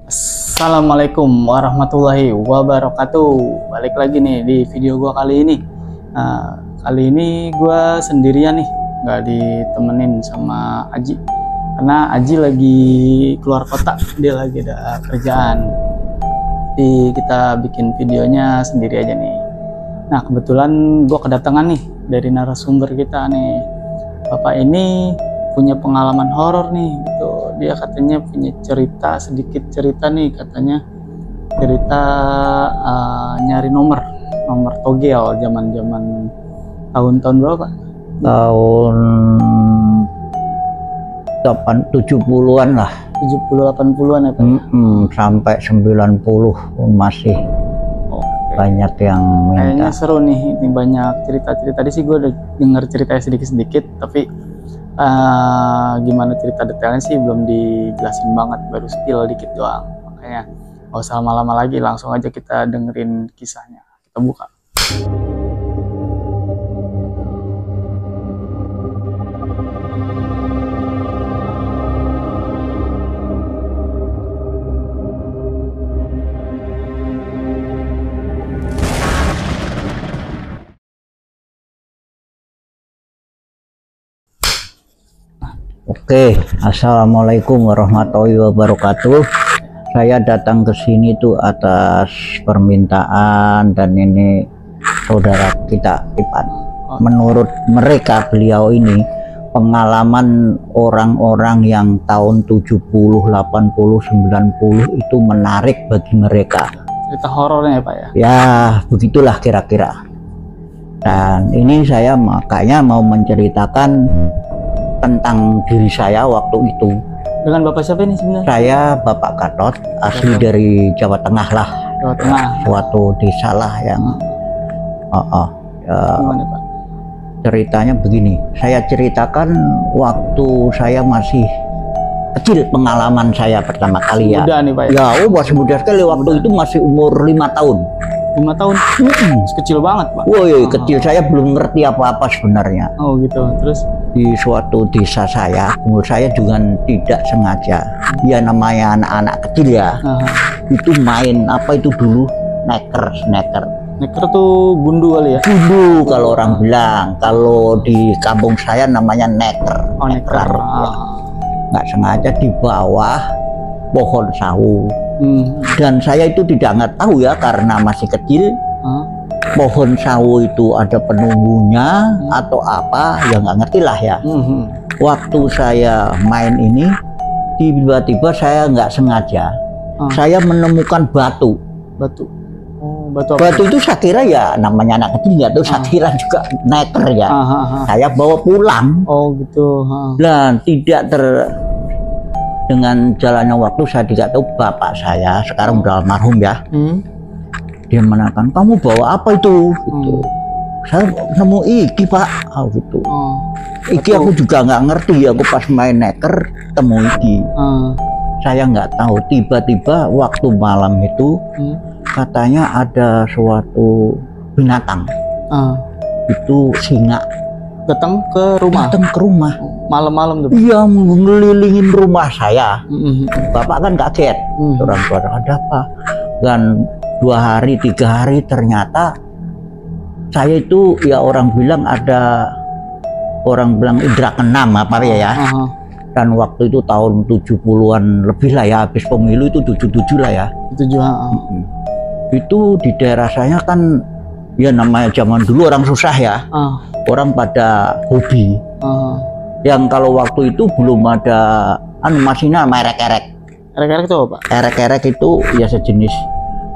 Assalamualaikum warahmatullahi wabarakatuh. Balik lagi nih di video gua kali ini. Kali ini gua sendirian nih, nggak ditemenin sama Aji karena Aji lagi keluar kota, dia lagi ada kerjaan. Jadi kita bikin videonya sendiri aja nih. Nah, kebetulan gua kedatangan nih dari narasumber kita nih. Bapak ini punya pengalaman horor nih gitu. Dia katanya punya sedikit cerita nih, katanya cerita nyari nomor togel zaman tahun berapa? Tahun 70-an lah. 70-80-an ya Pak? Sampai 90 masih banyak yang minta. Kayaknya seru nih, ini banyak cerita-cerita. Tadi sih gue udah denger ceritanya sedikit-sedikit, tapi gimana cerita detailnya sih belum dijelasin banget, baru spill dikit doang. Makanya gak usah lama-lama lagi, langsung aja kita dengerin kisahnya. Kita buka. Oke, assalamualaikum warahmatullahi wabarakatuh. Saya datang ke sini tuh atas permintaan, dan ini saudara kita Ipan. Menurut mereka, beliau ini pengalaman orang-orang yang tahun 70, 80, 90 itu menarik bagi mereka. Cerita horornya ya Pak ya? Ya, begitulah kira-kira. Dan ini saya makanya mau menceritakan tentang diri saya waktu itu. Dengan Bapak siapa ini sebenarnya? Saya Bapak Gatot, asli dari Jawa Tengah lah. Jawa Tengah. Suatu desa lah yang Gimana Pak? Ceritanya begini, saya ceritakan waktu saya masih kecil, pengalaman saya pertama kali ya. Muda nih Pak ya? Ya, masih muda sekali. Waktu itu masih umur 5 tahun. 5 tahun? Kecil banget Pak? Woi, kecil. Saya belum ngerti apa-apa sebenarnya. Oh gitu, terus? Di suatu desa saya, menurut saya juga tidak sengaja, ya namanya anak-anak kecil ya, itu main apa itu dulu, neker tuh gundu kali ya? Gundu kalau orang bilang, kalau di kampung saya namanya neker. Oh, neker. Ya. Nggak sengaja di bawah pohon sawu. Dan saya itu tidak tahu ya, karena masih kecil. Pohon sawo itu ada penunggunya atau apa ya, nggak ngerti lah ya. Waktu saya main ini, tiba-tiba saya nggak sengaja saya menemukan batu. Oh, batu itu saya kira ya namanya anak kecil nggak tahu, saya kira juga neker ya. Saya bawa pulang. Oh gitu. Dan dengan jalannya waktu, saya tidak tahu, bapak saya sekarang udah almarhum ya. Dia menanyakan, kamu bawa apa itu? Gitu. Saya nemu iki Pak. Gitu. Iki aku juga nggak ngerti, aku pas main neker temu iki. Saya nggak tahu. Tiba-tiba waktu malam itu katanya ada suatu binatang. Itu singa. Datang ke rumah. Malam-malam tuh. Iya, mengelilingin rumah saya. Bapak kan kaget. Orang tua, ada apa? Dan 2 hari 3 hari ternyata saya itu ya, orang bilang indra keenam apa ya. Dan waktu itu tahun 70-an lebih lah ya, habis pemilu itu 77 lah ya. 77. Itu di daerah saya kan ya, namanya zaman dulu orang susah ya. Orang pada hobi. Yang kalau waktu itu belum ada mesinnya sama erek-erek. Erek-erek itu apa? Erek-erek itu ya sejenis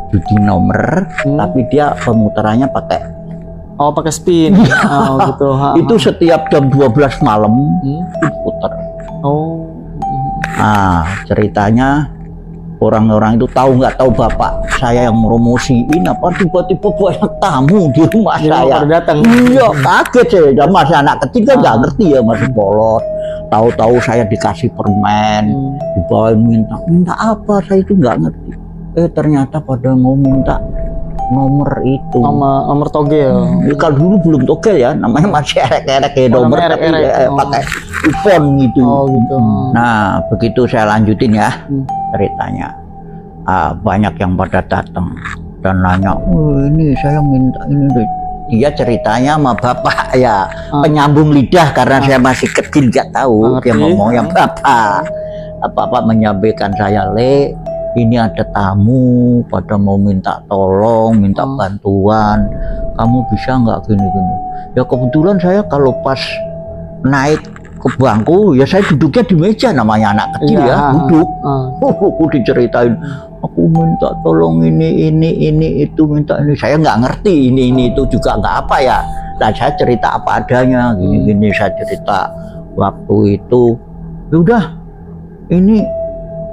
judi nomor, tapi dia pemutarannya pakai spin. Gitu. Itu setiap jam 12 malam diputar. Nah, ceritanya orang-orang itu nggak tahu bapak saya yang promosiin apa, tiba-tiba banyak tamu di rumah saya. Datang. Iya, kaget saya. Masih anak kecil kan nggak ngerti ya, masih polos. Tahu-tahu saya dikasih permen, dibawain minta apa, saya itu nggak ngerti. Ternyata pada mau minta nomor itu, nomor togel. Kalau dulu belum togel ya, namanya masih erek-erek kayak nomor, tapi pakai iPhone gitu. Oh gitu. Nah, begitu saya lanjutin ya ceritanya. banyak yang pada datang dan nanya, oh, ini saya minta ini. Dia ceritanya sama bapak ya, penyambung lidah karena saya masih kecil nggak tahu. Dia ngomong yang bapak menyampaikan saya, Le, ini ada tamu pada mau minta tolong, minta bantuan, kamu bisa nggak gini-gini. Ya kebetulan saya kalau pas naik ke bangku ya saya duduknya di meja, namanya anak kecil ya, duduk. Aku diceritain, aku minta tolong ini itu, minta ini, saya nggak ngerti ini itu juga nggak apa ya. Nah saya cerita apa adanya, gini saya cerita waktu itu. Udah, ini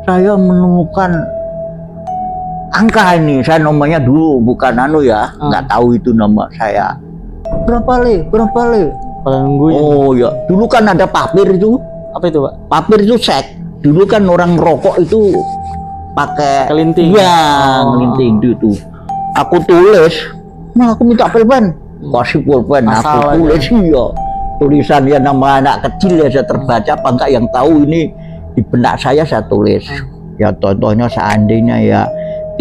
saya menemukan angka ini, saya nomornya dulu bukan ya, nggak tahu itu nama saya. Berapa le? Oh ya, dulu kan ada papir itu. Apa itu, Pak? Papir itu sek. Dulu kan orang rokok itu pakai kelinting. Ya, kelinting itu. Aku tulis, aku minta pulpen. Kasih pulpen, aku tulis iya. Tulisannya nama anak kecil ya, saya terbaca apa enggak yang tahu ini di benak saya tulis. Ya contohnya seandainya ya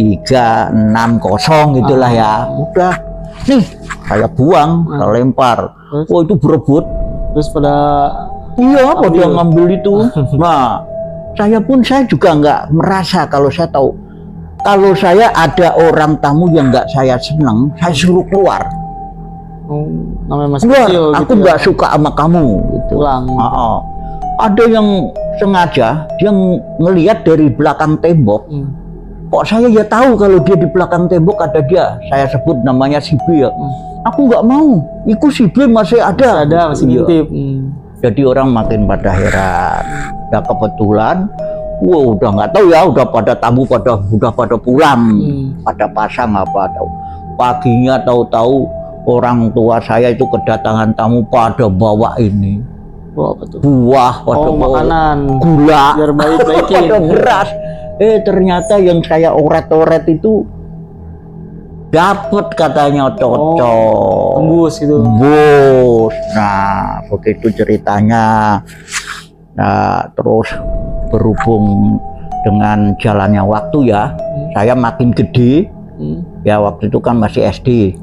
360 gitulah ya. Udah. Nih, saya buang, saya lempar. Oh itu berebut. Terus pada pada ngambil itu. Nah, saya juga nggak merasa kalau saya tahu. Kalau saya ada orang tamu yang nggak saya senang, saya suruh keluar. Namanya masih keluar, kecil, aku nggak suka sama kamu. Gitu. Pulang. Ada yang sengaja, dia ngelihat dari belakang tembok. Kok saya ya tahu kalau dia di belakang tembok ada dia. Saya sebut namanya si B ya. Aku nggak mau. Iku si B masih ada. Masih ngintip. Jadi orang makin pada heran. Ya kebetulan, udah nggak tahu ya, udah pada tamu udah pada pulang, pada pasang apa tahu. Paginya tahu-tahu orang tua saya itu kedatangan tamu pada bawa ini. Apa tuh? Buah, pada makanan, gula, biar baik-baikin. pada beras. Ternyata yang saya oret-oret itu dapat katanya cocok. Tembus gitu. Tembus. Nah, begitu ceritanya. Nah, terus berhubung dengan jalannya waktu ya, saya makin gede. Ya waktu itu kan masih SD.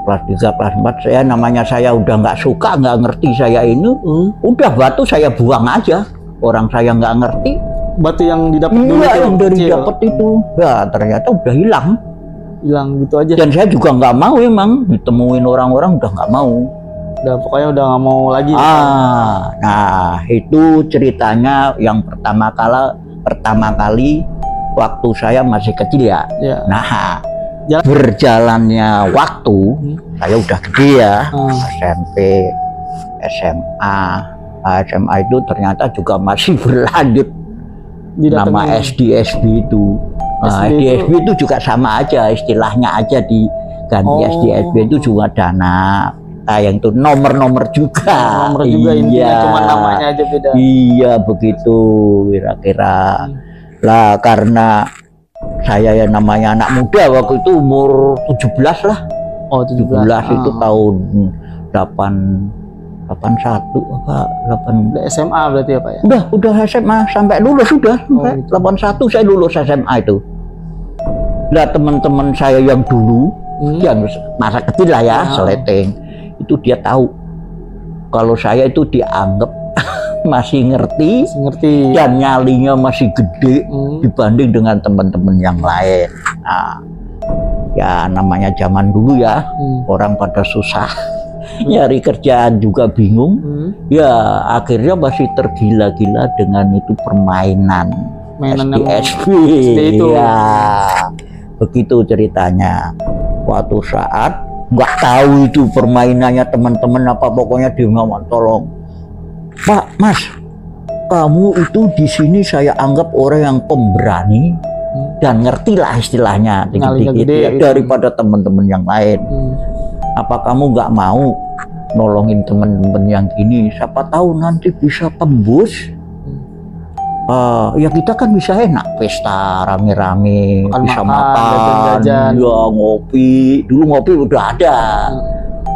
Kelas 3, kelas 4, saya namanya saya udah nggak suka, nggak ngerti saya ini. Udah batu saya buang aja. Orang saya nggak ngerti. Batu yang didapat dulu yang dari dapat itu, ya ternyata udah hilang gitu aja. Dan saya juga nggak mau emang ditemuin orang-orang, udah nggak mau. Udah pokoknya udah nggak mau lagi. Nah itu ceritanya yang pertama kali waktu saya masih kecil ya. Nah berjalannya waktu, saya udah gede ya, SMP, SMA, SMA itu ternyata juga masih berlanjut. Nama SD itu. SD itu juga sama aja, istilahnya aja diganti. SD itu juga dana. Yang itu nomor juga. Nomor juga intinya, cuma namanya aja beda. Iya begitu kira-kira. Lah karena saya ya namanya anak muda waktu itu umur 17 lah. 17 itu tahun 81 apa 8 SMA berarti ya Pak ya? Udah SMA sampai lulus sudah. 81 saya lulus SMA itu. Nah teman-teman saya yang dulu yang masa kecil lah ya, seleting itu dia tahu kalau saya itu dianggap masih ngerti dan nyalinya masih gede dibanding dengan teman-teman yang lain. Nah, ya namanya zaman dulu ya, orang pada susah. Nyari kerjaan juga bingung. Ya akhirnya masih tergila-gila dengan itu permainan SD itu. Ya begitu ceritanya. Waktu saat nggak tahu itu permainannya teman-teman apa, pokoknya dia ngomong tolong Pak, Mas, kamu itu di sini saya anggap orang yang pemberani dan ngerti lah istilahnya dikit-dikit ya, daripada teman-teman yang lain. Apa kamu nggak mau nolongin teman-teman yang gini? Siapa tahu nanti bisa tembus. Ya kita kan bisa enak pesta rame-rame, bisa makan, ya ngopi. Dulu ngopi udah ada,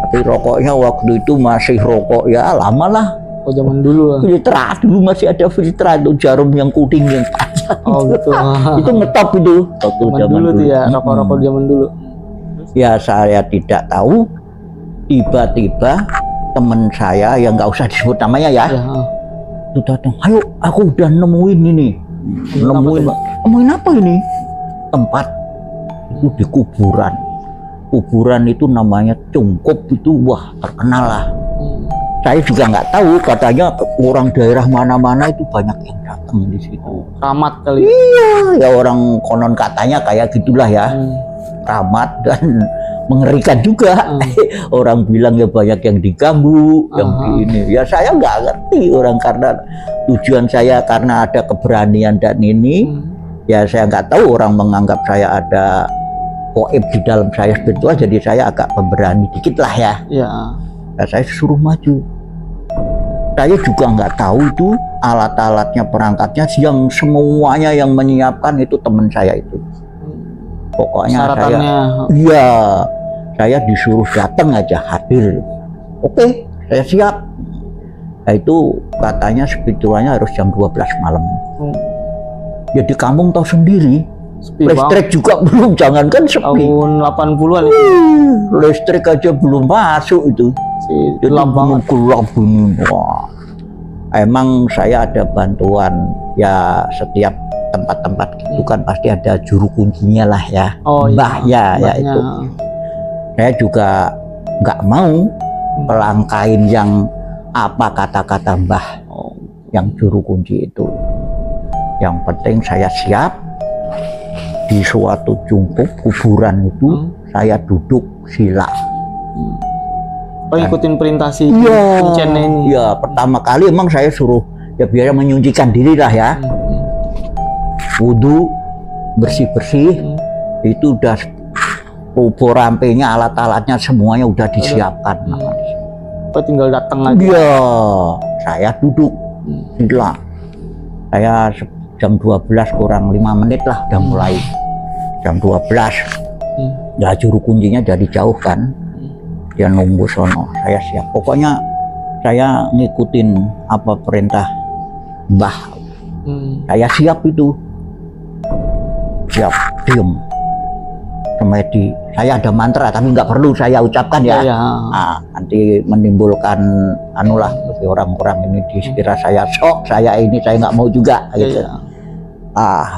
tapi rokoknya waktu itu masih rokok ya lama lah. Zaman dulu. Filter dulu masih ada filter itu, jarum yang kuning yang panjang. biasa. Oh gitu. Itu ngetop itu waktu Zaman dulu tuh ya, rokok-rokok zaman dulu. Ya saya tidak tahu, tiba-tiba teman saya yang nggak usah disebut namanya ya, itu datang, ayo aku udah nemuin ini, nemuin apa ini? Tempat itu di kuburan itu namanya Cungkup, itu wah terkenal lah. Saya juga nggak tahu, katanya orang daerah mana-mana itu banyak yang datang di situ. Ramat kali. Iya, ya orang konon katanya kayak gitulah ya. Ramat dan mengerikan juga. Orang bilang ya banyak yang diganggu, yang di ini. Ya saya nggak ngerti orang, karena tujuan saya karena ada keberanian dan ini. Ya saya nggak tahu orang menganggap saya ada goib di dalam saya spiritual, jadi saya agak pemberani dikit lah ya. Ya. Nah, saya suruh maju. Saya juga nggak tahu itu alat-alatnya, perangkatnya, yang semuanya yang menyiapkan itu teman saya itu. Pokoknya saya disuruh datang aja, hadir. Oke, saya siap. Nah, itu katanya spiritualnya harus jam 12 malam. Ya di kampung tahu sendiri. Listrik juga belum, jangankan sepi. Tahun 80-an itu. Listrik aja belum masuk itu. Gelap ini. Wah. Emang saya ada bantuan ya, setiap tempat-tempat gitu kan pasti ada juru kuncinya lah ya. Mbah ya itu. Saya juga nggak mau melangkain yang apa kata-kata Mbah yang juru kunci itu. Yang penting saya siap di suatu Cungkup kuburan itu, saya duduk sila. Ngikutin perintah si kuncen ini. Ya pertama kali emang saya suruh ya biar menyucikan diri lah ya. Wudhu, bersih-bersih, itu udah rupo rampenya, alat-alatnya semuanya udah disiapkan. Apa tinggal datang aja? Iya, saya duduk sila. Saya jam 12 kurang 5 menit lah udah mulai. Jam 12 ya juru kuncinya dari jauh kan, dia nunggu sono, saya siap. Pokoknya saya ngikutin apa perintah Mbah. Saya siap itu, siap, diem. Semedi, saya ada mantra tapi nggak perlu saya ucapkan ya. Nah, nanti menimbulkan anulah bagi orang-orang ini, dikira saya sok, saya ini, saya nggak mau juga gitu.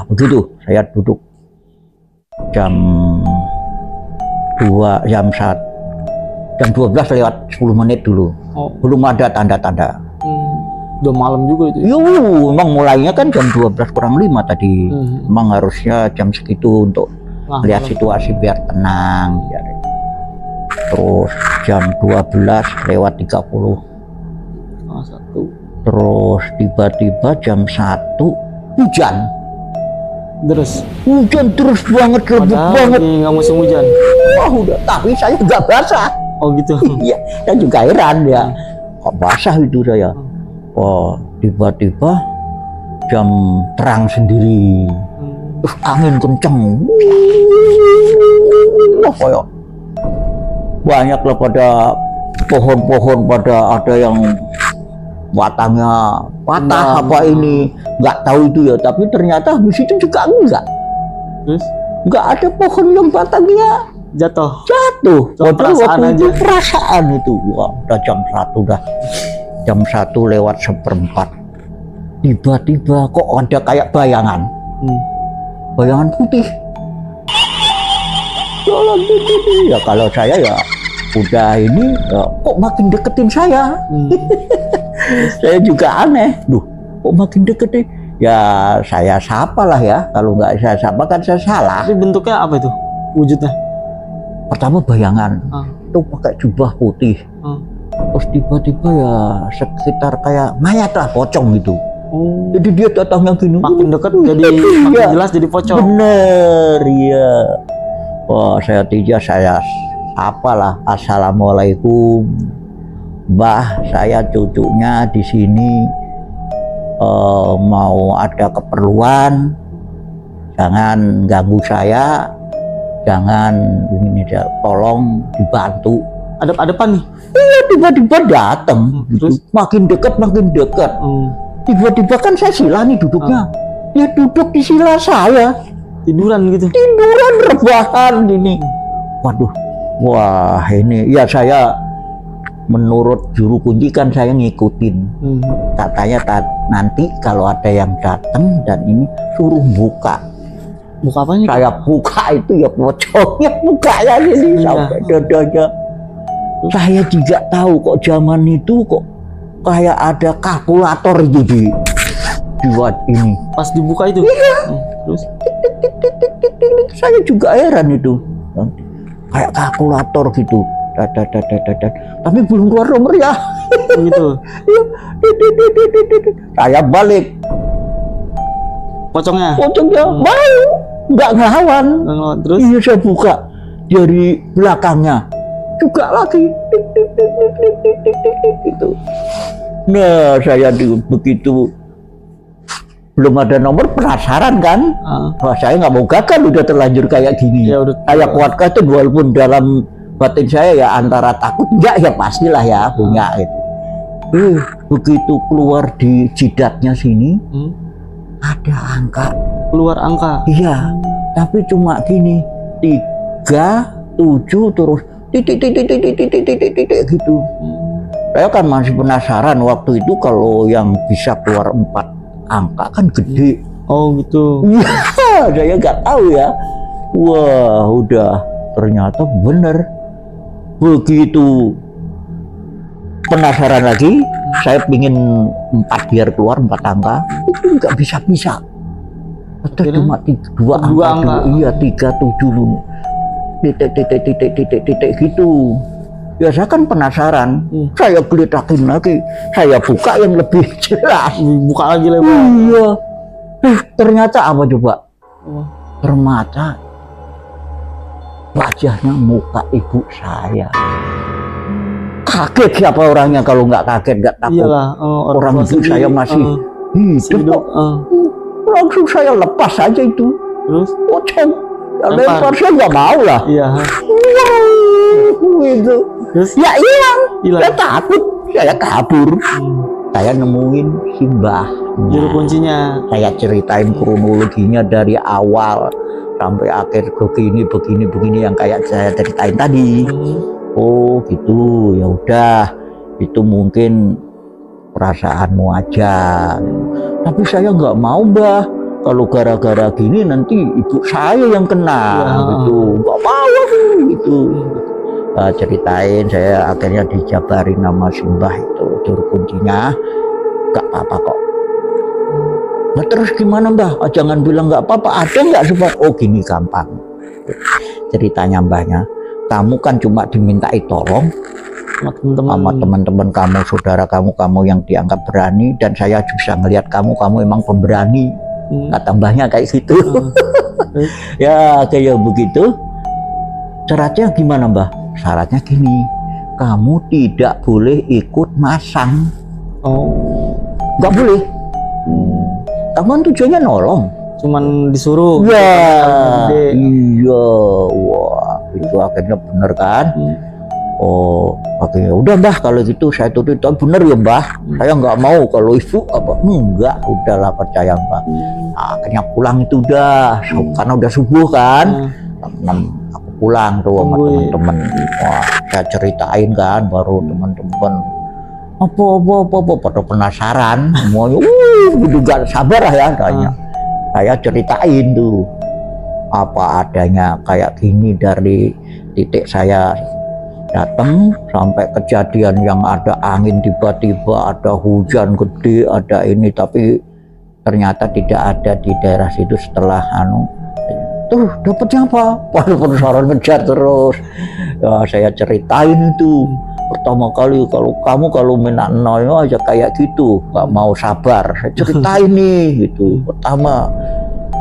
Begitu saya duduk jam 12 lewat 10 menit dulu. Belum ada tanda-tanda. Udah malam juga itu. Emang mulainya kan jam 12 kurang 5 tadi. Emang harusnya jam segitu untuk lihat situasi biar tenang. Terus jam 12 lewat 30. Terus tiba-tiba jam 1 hujan. Hujan terus banget, lebat banget. Nggak musim hujan. Udah, tapi saya nggak basah. Oh gitu. Iya, saya juga heran ya. Kok basah itu saya? Tiba-tiba jam terang sendiri. Terus angin kenceng. Kayak banyak lah pada pohon-pohon, pada ada yang batangnya patah apa ini, nggak tahu itu ya. Tapi ternyata di situ juga nggak ada pohon yang batangnya jatuh. Padahal waktu itu perasaan itu. Udah jam 1 dah. Jam 1 lewat 1/4. Tiba-tiba kok ada kayak bayangan. Bayangan putih. Jalan putih. Ya kalau saya ya udah ini ya, kok makin deketin saya. Saya juga aneh. Kok makin deketin? Ya saya sapa lah ya. Kalau nggak saya sapa kan saya salah. Tapi bentuknya apa itu? Wujudnya? Pertama bayangan. Itu pakai jubah putih. Terus tiba-tiba ya sekitar kayak mayat lah, pocong gitu. Jadi dia datangnya gini. Makin dekat jadi makin jelas jadi pocong. Bener, iya. Saya apalah, assalamualaikum, Mbah, saya cucunya di sini mau ada keperluan, jangan ganggu saya, jangan ini, tolong dibantu. Adep-adepan nih? Iya, tiba-tiba datang, makin dekat. Tiba-tiba kan saya sila nih duduknya. dia duduk di sila saya, tiduran gitu. Tiduran rebahan ini. Waduh, wah ini ya saya menurut juru kunci kan saya ngikutin. Katanya nanti kalau ada yang datang dan ini suruh buka. Buka apanya? Saya buka itu ya pocongnya, bukanya ini sampai dadanya. Saya tidak tahu kok zaman itu kok kayak ada kalkulator itu di buat ini. Pas dibuka itu? Iya. Terus? Saya juga heran itu. Kayak kalkulator gitu. Tapi belum keluar nomor ya. Gitu. Saya balik. Pocongnya mau nggak ngelawan. Terus? Iya saya buka dari belakangnya juga lagi. Gitu. Nah saya begitu belum ada nomor penasaran kan. Wah saya nggak mau gagal udah terlanjur kayak gini. Ya, saya kuatkah itu walaupun dalam batin saya ya antara takut enggak ya pastilah ya punya gitu. Begitu keluar di jidatnya sini ada angka. Keluar angka? Iya, tapi cuma gini 3, 7 terus titik gitu. Saya kan masih penasaran waktu itu kalau yang bisa keluar 4 angka kan gede. Oh gitu. Iya, saya nggak tahu ya. Wah udah ternyata bener. Begitu penasaran lagi, saya pingin 4 biar keluar 4 angka, itu nggak bisa. Ada cuma 2 angka. Iya 3, 7 titik gitu. Ya saya kan penasaran, saya geletakin lagi, saya buka yang lebih jelas. Buka lagi lebar. Iya. Ternyata apa coba? Ternyata wajahnya muka ibu saya. Kaget siapa orangnya kalau nggak kaget, nggak takut. Iyalah, orang ibu saya masih hidup. Langsung saya lepas aja itu. Terus? Pocong. Lempar saya nggak mau lah. Iya. Gitu. Terus? Ya hilang. Saya takut. Saya kabur. Saya nemuin si Mbah. Juru kuncinya. Saya ceritain kronologinya dari awal sampai akhir begini yang kayak saya ceritain tadi. Oh gitu, ya udah itu mungkin perasaanmu aja. Tapi saya nggak mau Mbah, kalau gara-gara gini nanti ibu saya yang kena. Gitu, nggak mau gitu. Ceritain, saya akhirnya dijabarin nama si Mbah itu juru kuncinya. Nggak apa-apa kok. Nah terus gimana Mbah? Jangan bilang nggak apa-apa, ada nggak supaya? Oh gini gampang. Ceritanya Mbahnya, kamu kan cuma dimintai tolong sama teman-teman kamu, saudara kamu yang dianggap berani, dan saya bisa ngelihat kamu emang pemberani. Kata Mbahnya kayak gitu. Ya kayak begitu. Syaratnya gimana Mbah? Syaratnya gini, kamu tidak boleh ikut masang. Oh, nggak boleh. Kamu kan tujuannya nolong, cuman disuruh. Ya, iya, wah itu akhirnya bener kan. Oh, oke, udah Mbah kalau gitu saya tutup. Bener ya Mbah, saya nggak mau kalau ibu apa enggak, udahlah percaya Mbah. Akhirnya pulang itu udah, karena udah subuh kan. Aku pulang tuh sama teman-teman. Wah, saya ceritain kan, baru teman-teman apa pada penasaran semuanya. Juga sabar lah ya tanya. Saya ceritain tuh apa adanya kayak gini dari titik saya datang sampai kejadian yang ada angin tiba-tiba, ada hujan gede, ada ini, tapi ternyata tidak ada di daerah situ. Setelah tuh dapatnya apa? Pada penasaran ngejar terus. Ya, saya ceritain itu. Pertama kali kalau minat noyo aja kayak gitu, nggak mau sabar. Saya ceritain nih gitu. Pertama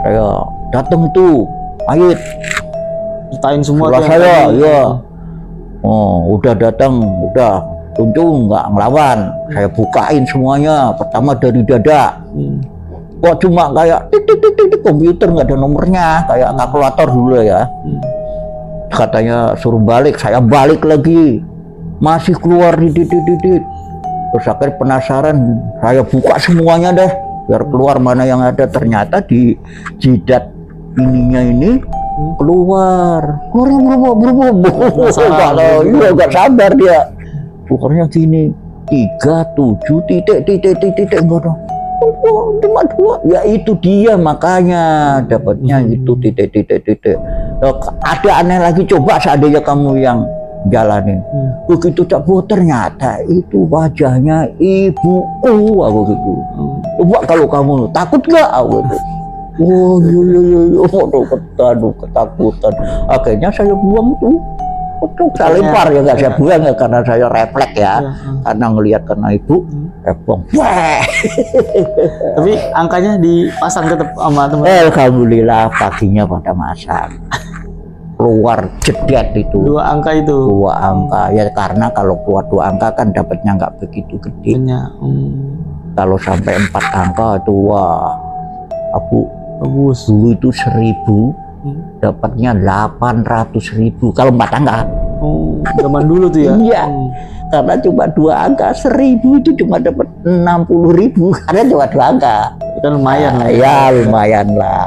saya datang itu, Ait ceritain semua saya, ya. Oh, udah datang, udah tuntung nggak ngelawan. Saya bukain semuanya. Pertama dari dada. Kok cuma kayak titik komputer nggak ada nomornya, kayak kalkulator dulu ya. Katanya suruh balik, saya balik lagi. Masih keluar di titik. Terus akhirnya penasaran, saya buka semuanya deh. biar keluar mana yang ada. Ternyata di jidat ininya ini keluarnya berubah. Iya, nggak sabar dia. Keluarnya gini 37 titik enggak dong. Cuma 2. Ya itu dia, makanya dapatnya itu titik. Ada aneh lagi, coba seandainya kamu yang jalanin. Begitu ternyata itu wajahnya ibuku, aku gitu. Coba kalau kamu takut nggak, aku gitu. Oh iya, ketakutan. Akhirnya saya buang tuh. Saya lempar ya, nggak saya buang ya, karena saya refleks ya, karena ngelihat karena ibu, buang. Tapi angkanya dipasang tetap sama teman. Alhamdulillah paginya pada masak. Keluar jedet itu. 2 angka itu. 2 angka ya, karena kalau keluar 2 angka kan dapatnya nggak begitu gede. Kalau sampai 4 angka itu wah, aku bagus. Dulu itu 1000. Dapatnya 800.000 kalau 4 angka. Oh, zaman dulu tuh ya. Iya. Karena cuma 2 angka, 1000 itu cuma dapat 60.000 karena cuma 2 angka. Itu lumayan lah. Ya lumayan lah.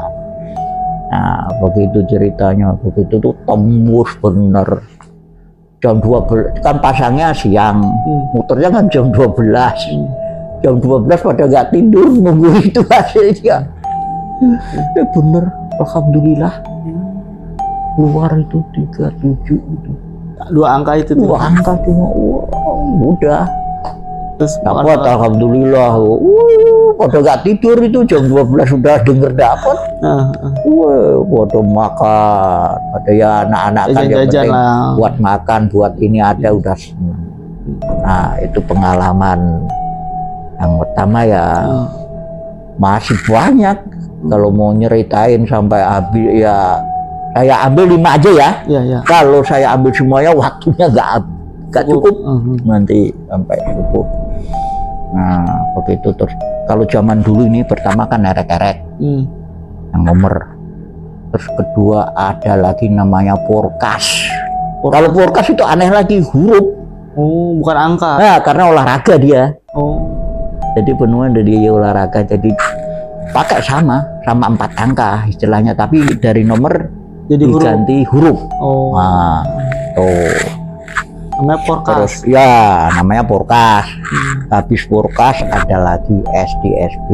Nah, begitu ceritanya, begitu tuh tembus bener. Jam 12 kan pasangnya siang, muternya kan jam 12. Jam 12 pada nggak tidur nunggu itu hasilnya. Ya bener. Alhamdulillah keluar itu 37 itu. 2 angka itu tuh. 2 angka cuma udah. Terus dapat alhamdulillah. Pada nggak tidur itu jam 12 sudah denger dapat. Pada makan. Pada ya anak-anak kan yang penting buat makan, buat ini ada udah senang. Nah itu pengalaman yang pertama ya. Masih banyak. Kalau mau nyeritain sampai habis ya, saya ambil 5 aja ya. Ya. Kalau saya ambil semuanya waktunya nggak cukup. Nanti sampai cukup. Nah begitu terus. Kalau zaman dulu ini pertama kan erek-erek yang nomor. Terus kedua ada lagi namanya porkas. Kalau porkas itu aneh lagi, huruf. Oh, bukan angka. Nah, karena olahraga dia. Oh. Jadi penuhan dari olahraga, jadi pakai sama 4 angka istilahnya, tapi dari nomor jadi diganti huruf. Oh. Nah, tuh. Namanya porkas. Terus ya namanya porkas. Habis porkas ada lagi SDSB.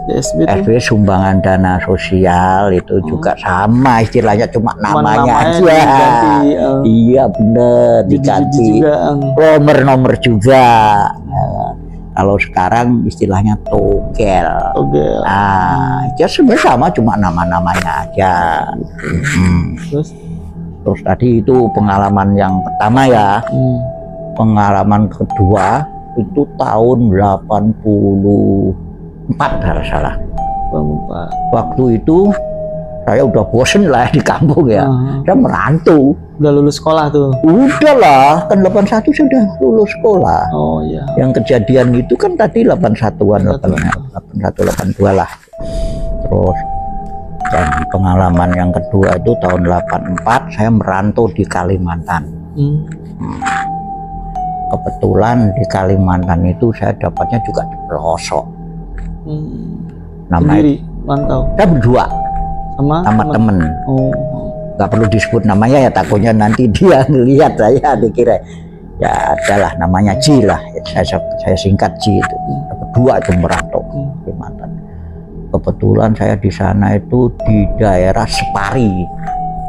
SDSB sumbangan dana sosial itu juga sama istilahnya, cuma namanya aja. Diganti, iya bener diganti. Nomor juga. Kalau sekarang istilahnya togel. Nah, ya sebenarnya sama, cuma nama-namanya aja. Terus tadi itu pengalaman yang pertama ya. Pengalaman kedua itu tahun 84 kalau salah. Waktu itu saya udah bosen lah di kampung ya. Saya merantau. Udah lulus sekolah tuh? Udah lah, kan 81 sudah lulus sekolah. Oh iya. Yang kejadian itu kan tadi 81-an, 81, 82 lah. Terus dan pengalaman yang kedua itu tahun 84 saya merantau di Kalimantan. Kebetulan di Kalimantan itu saya dapatnya juga di pelosok. Sendiri mantau? Saya berdua sama temen. Gak perlu disebut namanya ya, takutnya nanti dia ngelihat saya dikira ya adalah namanya Ji lah, saya singkat Ji itu. Berdua itu merantau Kalimantan. Kebetulan saya di sana itu di daerah Separi.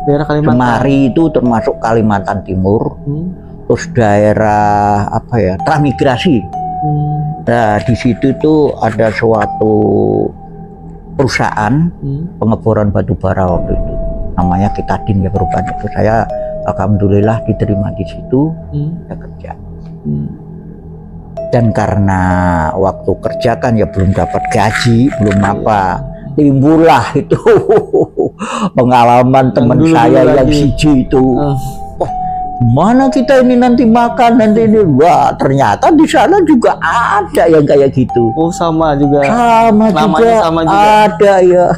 Daerah Kalimantan. Semari itu termasuk Kalimantan Timur. Terus daerah apa ya, transmigrasi. Nah di situ tuh ada suatu perusahaan pengeboran batu bara waktu itu. Namanya Kitadin ya perubahan itu. Saya alhamdulillah diterima di situ, saya kerja. Dan karena waktu kerja kan ya belum dapat gaji, belum apa, timbullah itu pengalaman teman saya yang siji itu. Wah, mana kita ini nanti makan nanti ini, wah ternyata di sana juga ada yang kayak gitu. Oh sama juga. Sama juga. Ada ya.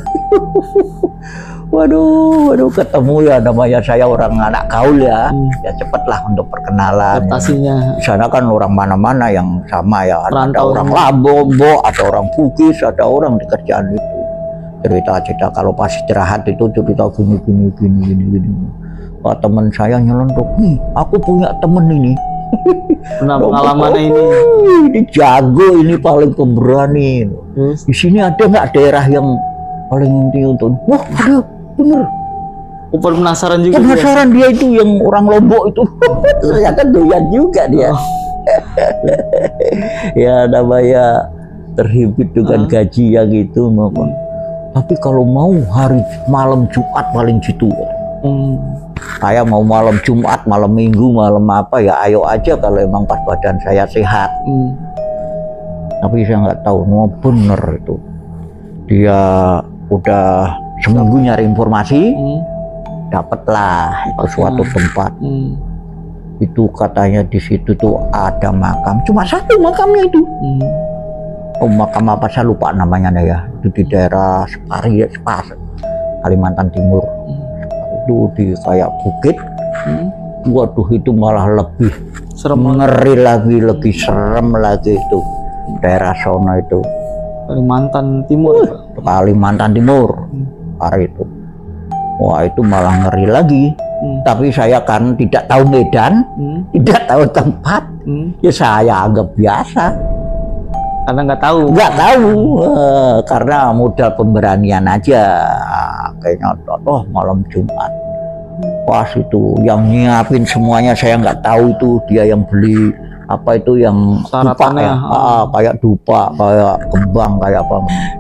Waduh, ketemu ya, namanya saya orang anak gaul ya. Ya cepatlah untuk perkenalan. Adaptasinya. Di sana kan orang mana-mana yang sama ya. Ada Rantau orang Lombok, ada orang Bugis, ada orang di kerjaan itu. Cerita-cerita kalau pas istirahat itu cerita gini. Wah, teman saya nyelontok, nih aku punya temen ini. Pernah pengalamannya ini jago, ini paling pemberani. Di sini ada nggak daerah yang paling inti untuk? Wah, ada, bener. Penasaran juga. Penasaran dia itu yang orang Lombok itu. Ternyata doyan juga dia. Ya namanya terhimpit dengan gaji yang gitu maupun. Tapi kalau mau hari malam Jumat paling gitu. Saya mau malam Jumat, malam Minggu, malam apa ya ayo aja kalau emang pas badan saya sehat. Tapi saya nggak tahu mau bener itu. Dia udah seminggu nyari informasi, dapatlah itu suatu tempat. Itu katanya di situ tuh ada makam, cuma satu makamnya itu. Oh, makam apa saya lupa namanya ya. Itu di daerah Separi, Kalimantan Timur. Itu di kayak bukit. Waduh, itu malah lebih serem, ngeri lagi, lebih serem lagi itu daerah sono itu. Kalimantan Timur. Kalimantan Timur. Hari itu. Wah, itu malah ngeri lagi. Tapi saya kan tidak tahu medan, tidak tahu tempat. Ya saya anggap biasa. Karena nggak tahu. Karena modal pemberanian aja. Kayaknya malam Jumat. Pas itu yang nyiapin semuanya saya nggak tahu itu dia yang beli apa itu yang dupa ya. Kayak dupa, kayak kembang, kayak apa.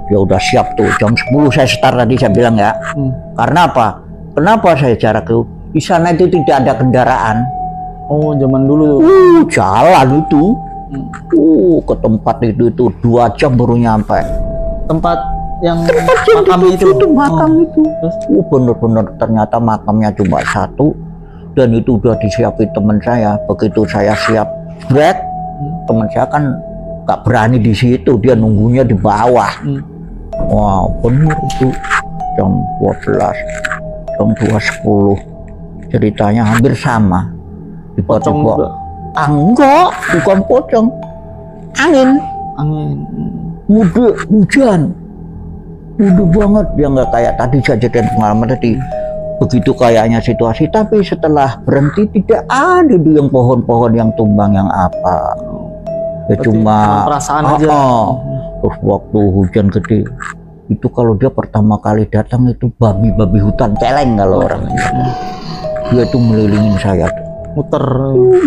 Dia udah siap tuh jam 10 saya start tadi saya bilang ya. Karena apa? Kenapa saya jarak itu? Di sana itu tidak ada kendaraan. Oh, zaman dulu. Jalan itu. Ke tempat itu 2 jam baru nyampe. Tempat yang makam itu. Makam itu. Bener-bener ternyata makamnya cuma satu dan itu udah disiapin teman saya. Begitu saya siap break, teman saya kan nggak berani di situ, dia nunggunya di bawah. Wah, bener itu jam 12, jam 2.10 ceritanya hampir sama. Tiba-tiba enggak, bukan pocong, angin, hujan banget. Dia nggak kayak tadi saja dan pengalaman tadi begitu kayaknya situasi, tapi setelah berhenti tidak ada di yang pohon-pohon yang tumbang yang apa ya. Berarti cuma perasaan aja. Terus waktu hujan gede itu kalau dia pertama kali datang itu babi hutan celeng kalau orang dia itu melilingin saya tuh. Muter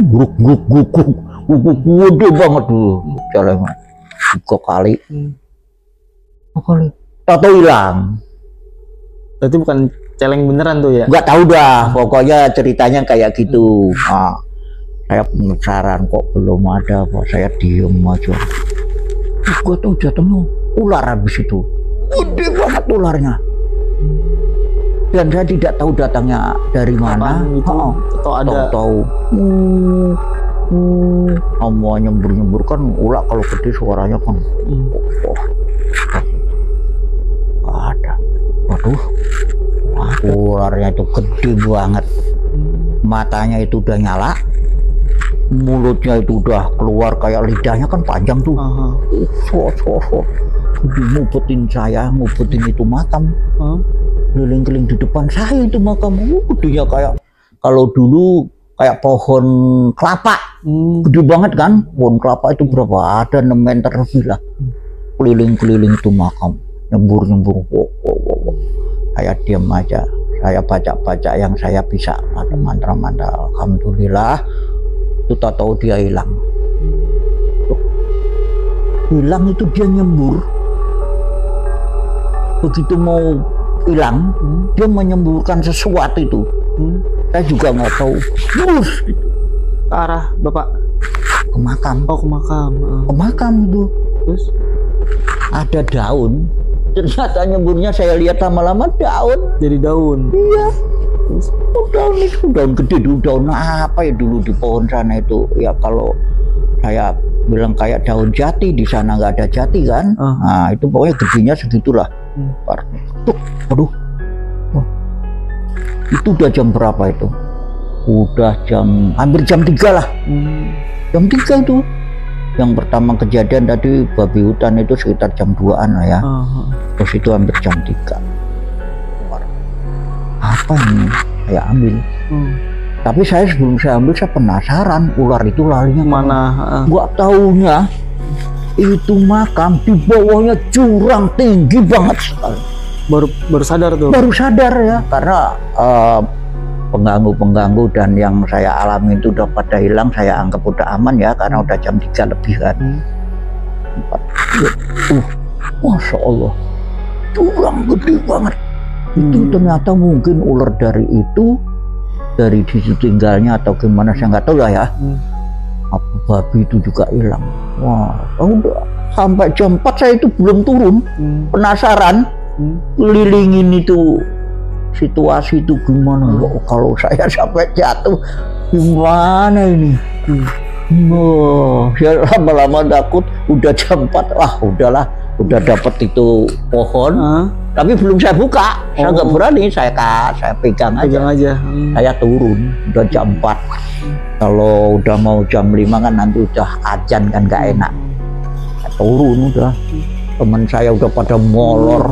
guk gede banget tuh celengan 3 kali tahu hilang. Berarti bukan celeng beneran tuh ya? Nggak tahu dah, pokoknya ceritanya kayak gitu. Saya penasaran kok belum ada, kok saya diem aja. Gua tuh jatuhnya ular habis itu, gede banget ularnya. Dan saya tidak tahu datangnya dari mana. Atau ada tahu mau nyembur kan ular kalau gede suaranya kan ada. Waduh, ularnya itu gede banget. Matanya itu udah nyala, mulutnya itu udah keluar kayak lidahnya kan panjang tuh. Ngupetin saya, ngupetin itu makam. Keliling-keliling di depan saya itu makam. Gedenya kayak kalau dulu kayak pohon kelapa. Gede banget kan, pohon kelapa itu berapa? Ada 6 meter lebih lah. Keliling-keliling itu makam, nyembur. Saya diam aja, saya baca yang saya bisa, ada mantra-mantra. Alhamdulillah, itu tak tahu dia hilang. Hilang itu dia nyembur. Begitu mau hilang, dia menyemburkan sesuatu itu. Saya juga nggak tahu. Gitu. Ke arah bapak? Ke makam. Oh, ke makam. Ke makam itu. Terus ada daun. Ternyata nyemburnya saya lihat lama-lama daun. Jadi daun. Iya. Terus daun itu daun gede dulu. Daun apa ya dulu di pohon sana itu? Ya kalau saya bilang kayak daun jati, di sana nggak ada jati kan. Nah itu pokoknya gedenya segitulah. Aduh, Itu udah jam berapa itu? Udah hampir jam 3 lah. Jam 3 itu. Yang pertama kejadian tadi babi hutan itu sekitar jam 2-an lah ya. Terus itu hampir jam 3. Apa ini? Saya ambil. Tapi saya sebelum saya ambil saya penasaran ular itu larinya Mana? Gua taunya itu makam di bawahnya jurang tinggi banget sekali. Baru sadar tuh. Baru sadar ya, karena pengganggu dan yang saya alami itu udah pada hilang. Saya anggap udah aman ya, karena udah jam 3 lebih kan. Masya Allah, jurang gede banget. Itu ternyata mungkin ular dari situ tinggalnya atau gimana, saya nggak tahu lah ya. Apa babi itu juga hilang. Wah, udah sampai jam 4 saya itu belum turun. Penasaran, kelilingin itu situasi itu gimana. Kalau saya sampai jatuh gimana ini. Saya lama-lama takut. Udah jam 4, udahlah, udah dapet itu pohon. Tapi belum saya buka, saya nggak berani, saya pegang aja. Saya turun, udah jam 4. Kalau udah mau jam 5 kan nanti udah azan kan, nggak enak. Saya turun udah. Teman saya udah pada molor.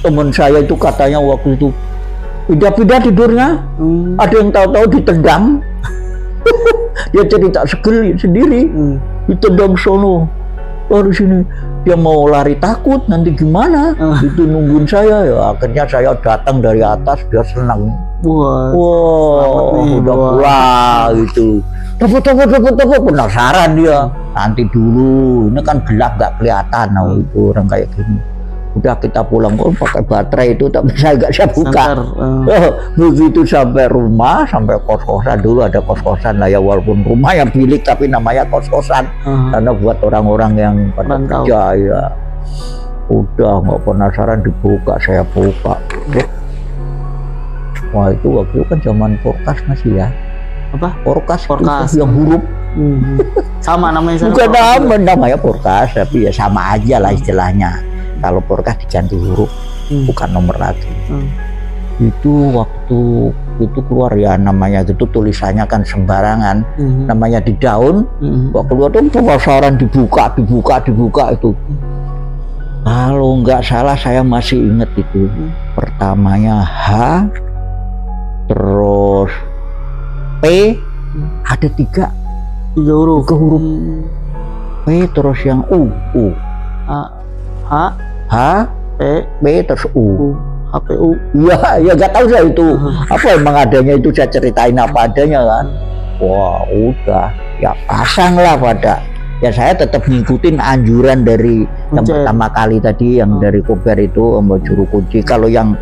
Teman saya itu katanya waktu itu pindah-pindah tidurnya. Ada yang tahu-tahu ditendang. Dia cerita sendiri, ditendang sono. Baru sini dia mau lari takut nanti gimana. Itu nungguin saya ya, akhirnya saya datang dari atas, dia senang. Wah, udah pulang gitu. Tepuk, penasaran dia. Nanti dulu, ini kan gelap nggak kelihatan. Itu orang kayak gini. Udah kita pulang kok pakai baterai itu, tapi saya nggak bisa buka. Begitu sampai rumah, sampai kos-kosan, dulu ada kos-kosan lah ya, walaupun rumah yang bilik tapi namanya kos-kosan. Karena buat orang-orang yang pada kerja ya. Udah nggak penasaran, dibuka, saya buka. Wah, itu waktu itu kan zaman Porkas masih ya. Apa? Porkas yang huruf. Sama namanya. Bukan namanya Porkas, tapi ya sama aja lah istilahnya. Kalau Porkas diganti huruf, bukan nomor lagi. Itu waktu itu keluar ya, namanya gitu tulisannya kan sembarangan. Namanya di daun, waktu keluar tuh penasaran, dibuka itu. Kalau nggak salah saya masih inget itu. Pertamanya H, terus P, ada 3 huruf. P terus yang U. H, P terus U. HPU. Ya nggak tahu saya itu. Apa emang adanya itu, saya ceritain apa adanya kan. Wah, udah ya pasang lah pada. Ya saya tetap ngikutin anjuran dari yang pertama kali tadi, yang dari Kober itu sama juru kunci. Kalau yang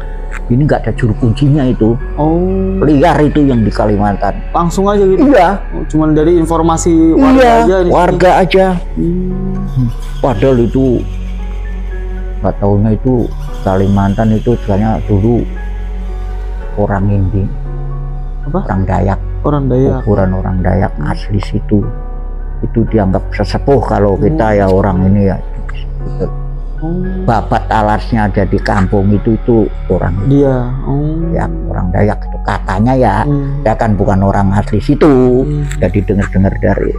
ini nggak ada juru kuncinya itu. Liar itu yang di Kalimantan. Langsung aja gitu. Iya. Cuman dari informasi warga aja. Warga aja. Padahal itu nggak tahunya itu Kalimantan itu sebenarnya dulu orang Indi. Apa? Orang Dayak. Ukuran orang Dayak asli situ. Itu dianggap sesepuh kalau kita ya orang ini ya. Babat alasnya ada di kampung itu orang dia. Ya orang Dayak itu katanya ya. Ya kan bukan orang asli situ. Jadi dengar-dengar dari.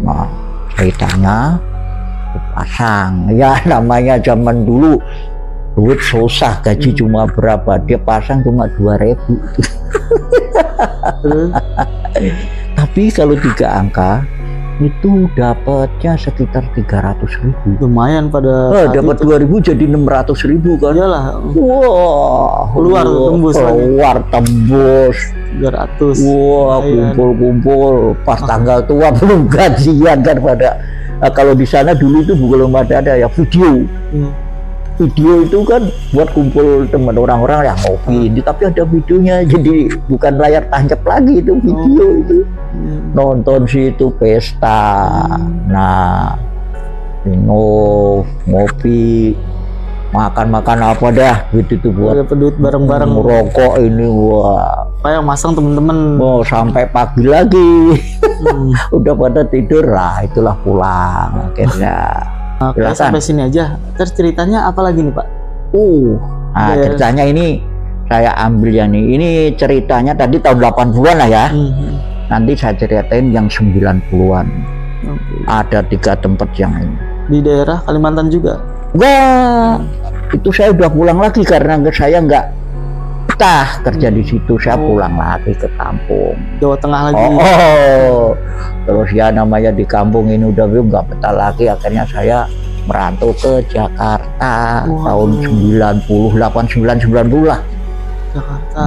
Nah, ceritanya pasang ya, namanya zaman dulu duit susah, gaji cuma berapa, dia pasang cuma 2.000. Tapi kalau 3 angka itu dapatnya sekitar 300.000. Lumayan pada dapat 2.000 jadi 600.000 kan. Iyalah. Wah, keluar tembus 300. Wah, kumpul pas tanggal tua belum gajian kan pada. Nah, kalau di sana dulu itu belum ada ya video. Video itu kan buat kumpul teman orang-orang yang ngopi, tapi ada videonya, jadi bukan layar tancap lagi itu video itu. Nonton situ pesta. Nah, minum, ngopi, makan apa dah gitu tuh buat duit bareng-bareng, rokok ini. Wah, yang masang temen-temen sampai pagi lagi. Udah pada tidur lah, itulah pulang akhirnya. Sampai sini aja. Terus ceritanya apa lagi nih Pak? Ceritanya ini saya ambil yang ini ceritanya tadi tahun 80-an lah ya. Nanti saya ceritain yang 90-an. Ada 3 tempat yang ini. Di daerah Kalimantan juga? Enggak, itu saya udah pulang lagi karena saya nggak betah kerja di situ. Saya pulang lagi ke kampung. Jawa Tengah lagi? Terus ya namanya di kampung ini udah nggak betah lagi. Akhirnya saya merantau ke Jakarta tahun 90 lah. Jakarta.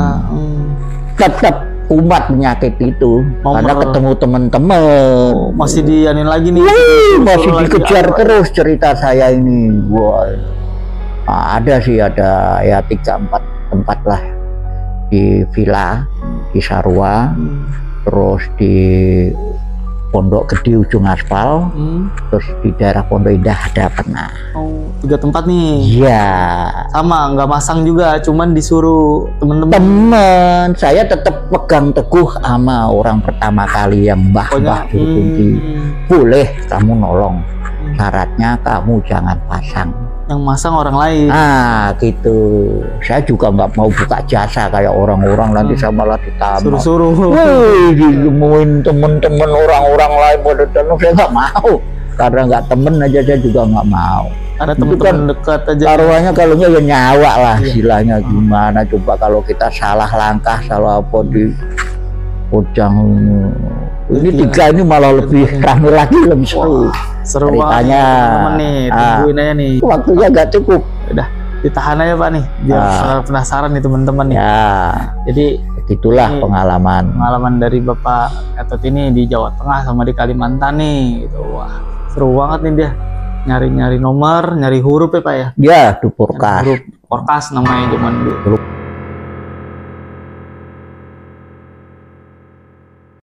Tetap kumat penyakit itu karena ketemu teman-teman. Masih dianin lagi nih? Masih dikejar terus cerita saya ini. Wah, ada sih, ada ya 3-4 tempat lah, di Villa, di Sarua, terus di Pondok Gede ujung aspal, terus di daerah Pondok Indah ada pernah. 3 tempat nih? Iya. Sama, nggak masang juga, cuman disuruh temen-temen. Saya tetap pegang teguh sama orang pertama kali yang Mbah Juru Kunci. Boleh kamu nolong, syaratnya kamu jangan pasang. Yang masang orang lain? Nah gitu. Saya juga nggak mau buka jasa kayak orang-orang nanti saya malah ditambah. Suruh-suruh. Digemuin temen-temen orang-orang lain pada tenang, saya nggak mau. Karena nggak temen aja saya juga nggak mau. Ada teman-teman dekat aja. Taruhannya kalau ya nyawa lah, istilahnya gimana coba kalau kita salah langkah, salah apa di ujang. Ini 3 ini malah lebih rame lagi, lebih seru. Seru ceritanya. Teman-teman nih, tungguin aja nih. Waktunya nggak cukup. Udah ditahan aja Pak nih, biar penasaran nih teman-teman nih. Ya. Jadi itulah pengalaman dari Bapak Gatot ini di Jawa Tengah sama di Kalimantan nih. Gitu. Wah, seru banget nih dia. Nyari-nyari nomor, nyari huruf ya Pak ya? Ya, di Porkas. Huruf Porkas namanya zaman dulu.